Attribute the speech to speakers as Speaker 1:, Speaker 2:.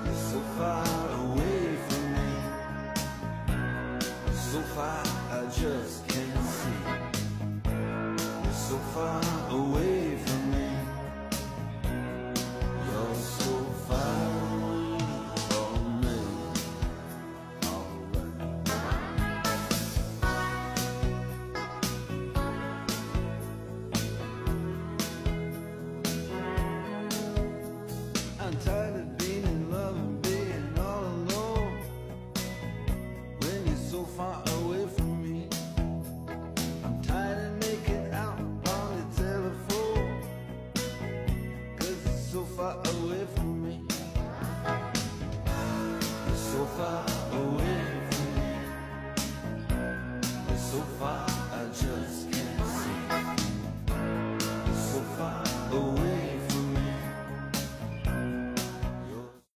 Speaker 1: You're so far away from me, so far I just can't see. You're so far away from me, you're so far away from me. I'm tired of being in love and being all alone when you're so far away from me. I'm tired of making out on the telephone, 'cause you're so far away from me. You're so far